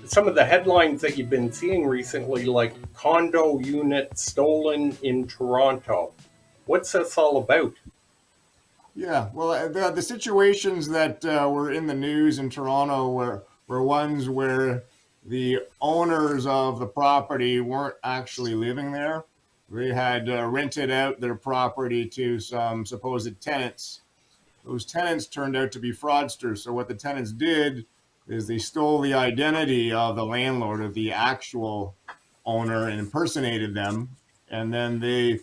Some of the headlines that you've been seeing recently, like condo unit stolen in Toronto. What's this all about? Yeah, well, the situations that were in the news in Toronto were ones where the owners of the property weren't actually living there. They had rented out their property to some supposed tenants. Those tenants turned out to be fraudsters. So what the tenants did is they stole the identity of the landlord, of the actual owner, and impersonated them, and then they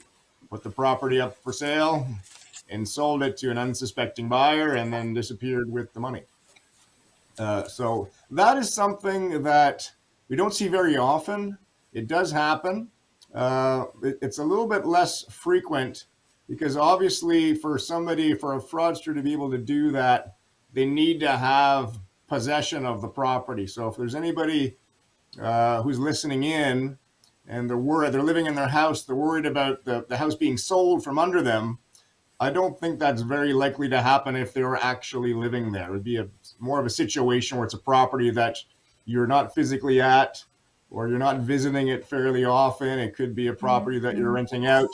put the property up for sale and sold it to an unsuspecting buyer and then disappeared with the money. So that is something that we don't see very often. It does happen. It's a little bit less frequent because obviously for a fraudster to be able to do that, they need to have possession of the property. So if there's anybody who's listening in and they're living in their house, they're worried about the house being sold from under them. I don't think that's very likely to happen if they were actually living there. It would be more of a situation where it's a property that you're not physically at, or you're not visiting it fairly often. It could be a property that you're renting out,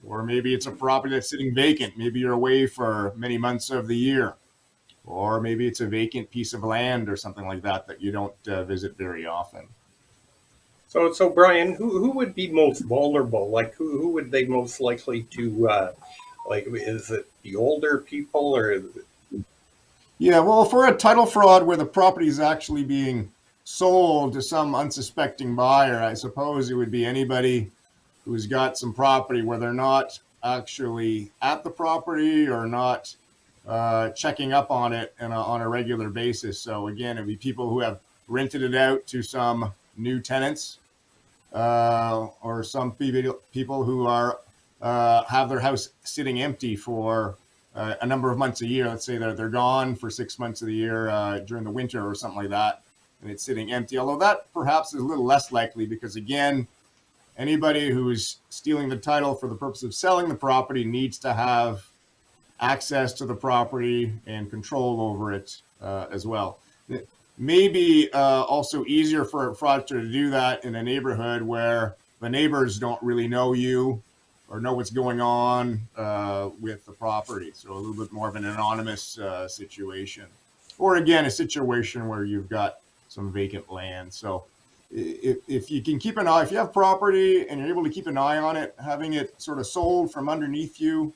or maybe it's a property that's sitting vacant. Maybe you're away for many months of the year, or maybe it's a vacant piece of land or something like that that you don't visit very often. So Brian, who would be most vulnerable? Like, who would they most likely to like? Is it the older people or? Yeah, well, for a title fraud where the property is actually being sold to some unsuspecting buyer, I suppose it would be anybody who's got some property where they're not actually at the property or not checking up on it on a regular basis. So again, it'd be people who have rented it out to some new tenants, or some people who are have their house sitting empty for a number of months a year. Let's say they're gone for 6 months of the year during the winter or something like that, and it's sitting empty. Although that perhaps is a little less likely because, again, anybody who is stealing the title for the purpose of selling the property needs to have access to the property and control over it as well. It may be also easier for a fraudster to do that in a neighborhood where the neighbors don't really know you or know what's going on with the property. So a little bit more of an anonymous situation. Or again, a situation where you've got some vacant land. So if you can keep an eye, if you have property and you're able to keep an eye on it, having it sort of sold from underneath you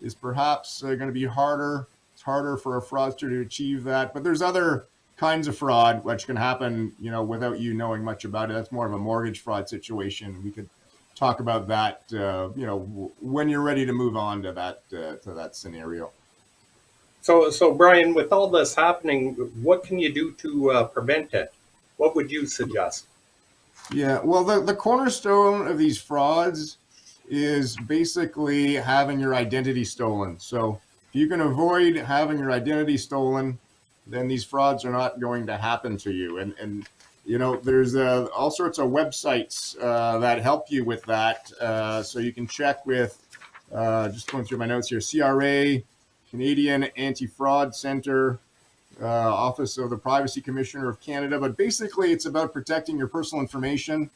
is perhaps going to be harder. It's harder for a fraudster to achieve that. But there's other kinds of fraud which can happen, without you knowing much about it. That's more of a mortgage fraud situation. We could talk about that, when you're ready to move on to that scenario. So Brian, with all this happening, what can you do to prevent it? What would you suggest? Yeah, well, the cornerstone of these frauds is basically having your identity stolen. So if you can avoid having your identity stolen, then these frauds are not going to happen to you. And there's all sorts of websites that help you with that. So you can check with, just going through my notes here, CRA, Canadian Anti-Fraud Center, Office of the Privacy Commissioner of Canada. But basically, it's about protecting your personal information,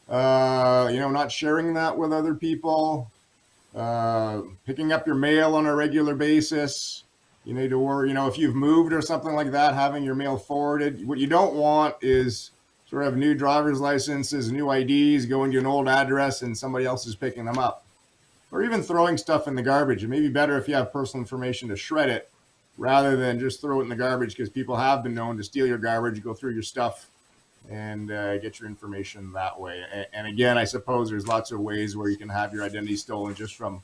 not sharing that with other people, picking up your mail on a regular basis. You need to worry, if you've moved or something like that, having your mail forwarded. What you don't want is sort of new driver's licenses, new IDs, going to an old address and somebody else is picking them up. Or even throwing stuff in the garbage. It may be better if you have personal information to shred it rather than just throw it in the garbage, because people have been known to steal your garbage, go through your stuff, and get your information that way. And again, I suppose there's lots of ways where you can have your identity stolen just from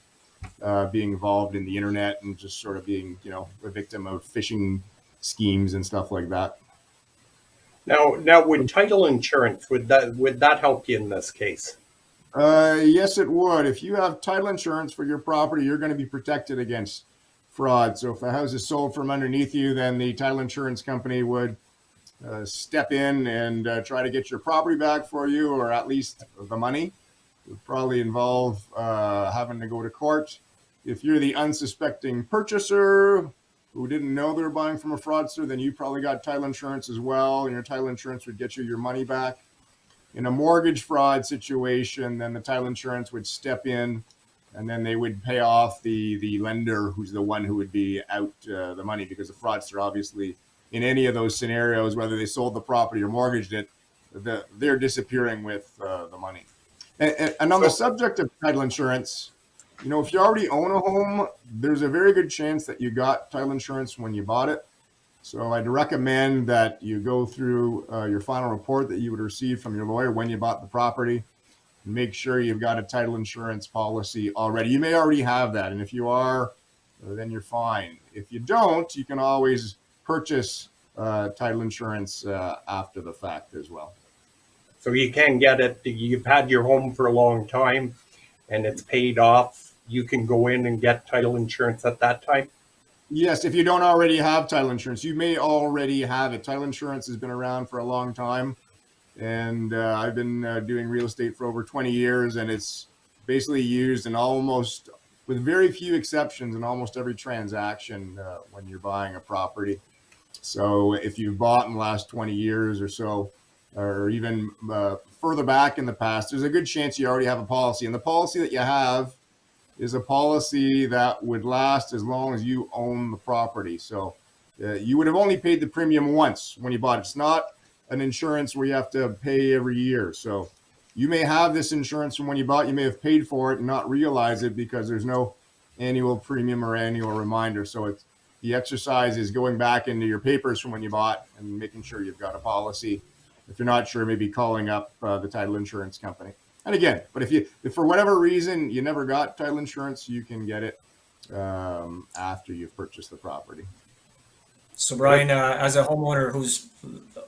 being involved in the internet and just sort of being, a victim of phishing schemes and stuff like that. Now, would title insurance would that help you in this case? Yes, it would. If you have title insurance for your property, you're going to be protected against fraud. So if the house is sold from underneath you, then the title insurance company would step in and try to get your property back for you, or at least the money. It would probably involve having to go to court. If you're the unsuspecting purchaser, who didn't know they were buying from a fraudster, then you probably got title insurance as well, and your title insurance would get you your money back. In a mortgage fraud situation, then the title insurance would step in, and then they would pay off the lender, who's the one who would be out the money, because the fraudster, obviously, in any of those scenarios, whether they sold the property or mortgaged it, they're disappearing with the money. And on the subject of title insurance, if you already own a home, there's a very good chance that you got title insurance when you bought it. So I'd recommend that you go through your final report that you would receive from your lawyer when you bought the property, and make sure you've got a title insurance policy already. You may already have that, and if you are, then you're fine. If you don't, you can always purchase title insurance after the fact as well. So you can get it. You've had your home for a long time and it's paid off. You can go in and get title insurance at that time. Yes, if you don't already have title insurance, you may already have it. Title insurance has been around for a long time, and I've been doing real estate for over 20 years, and it's basically used in almost, with very few exceptions, in almost every transaction when you're buying a property. So if you've bought in the last 20 years or so, or even further back in the past, there's a good chance you already have a policy. And the policy that you have is a policy that would last as long as you own the property. So you would have only paid the premium once when you bought it. It's not an insurance where you have to pay every year. So you may have this insurance from when you bought, you may have paid for it and not realize it because there's no annual premium or annual reminder. So the exercise is going back into your papers from when you bought and making sure you've got a policy. If you're not sure, maybe calling up the title insurance company. And again, but if for whatever reason you never got title insurance, you can get it after you've purchased the property. So Brian, as a homeowner who's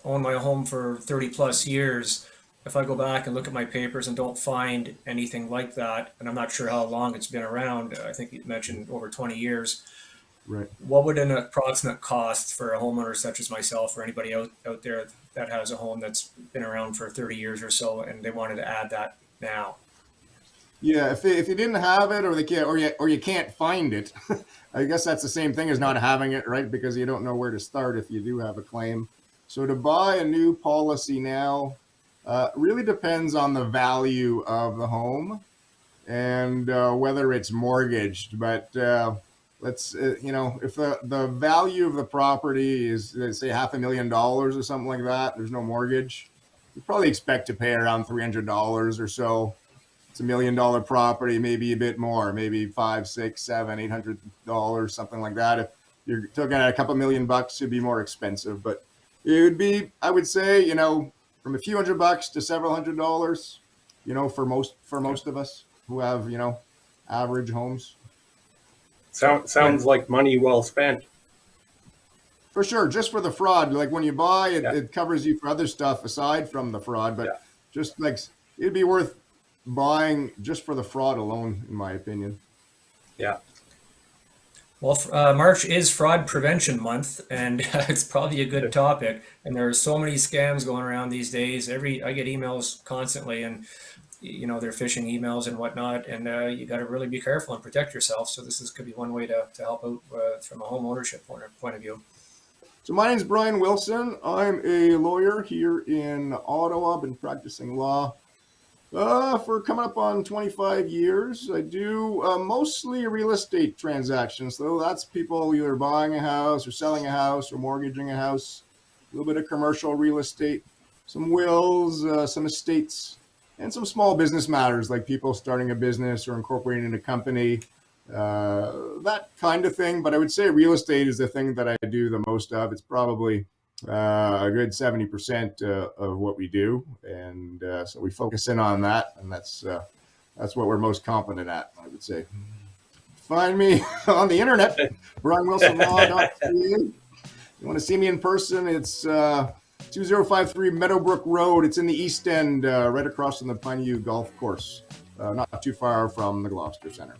owned my home for 30 plus years, if I go back and look at my papers and don't find anything like that, and I'm not sure how long it's been around, I think you mentioned over 20 years, right? What would an approximate cost for a homeowner such as myself or anybody out there that has a home that's been around for 30 years or so and they wanted to add that now? Yeah, if you didn't have it, or they can't, or you can't find it, I guess that's the same thing as not having it, right? Because you don't know where to start if you do have a claim. So to buy a new policy now really depends on the value of the home and whether it's mortgaged. But let's if the value of the property is, let's say, $500,000 or something like that, there's no mortgage, you probably expect to pay around $300 or so. It's $1 million property, maybe a bit more, maybe $500, $600, $700, $800, something like that. If you're looking at a couple $1,000,000, it'd be more expensive, but it would be, I would say, from a few $100 to several $100, for most of us who have, average homes. Sounds like money well spent. For sure, just for the fraud. Like when you buy, Yeah. it covers you for other stuff aside from the fraud, but Yeah. just like it'd be worth buying just for the fraud alone, in my opinion. Yeah. Well, March is Fraud Prevention Month, and it's probably a good topic. And there are so many scams going around these days. I get emails constantly, and they're phishing emails and whatnot. And you got to really be careful and protect yourself. So could be one way to help out from a home ownership point of view. So my name is Brian Wilson. I'm a lawyer here in Ottawa. I've been practicing law for coming up on 25 years. I do mostly real estate transactions. So that's people either buying a house or selling a house or mortgaging a house, a little bit of commercial real estate, some wills, some estates, and some small business matters like people starting a business or incorporating a company, that kind of thing. But I would say real estate is the thing that I do the most of. It's probably a good 70% of what we do, and so we focus in on that, and that's what we're most competent at, I would say. Find me on the internet, brianwilsonlaw.ca. You want to see me in person, it's 2053 Meadowbrook Road. It's in the East End, right across from the Pineview Golf Course, not too far from the Gloucester Centre.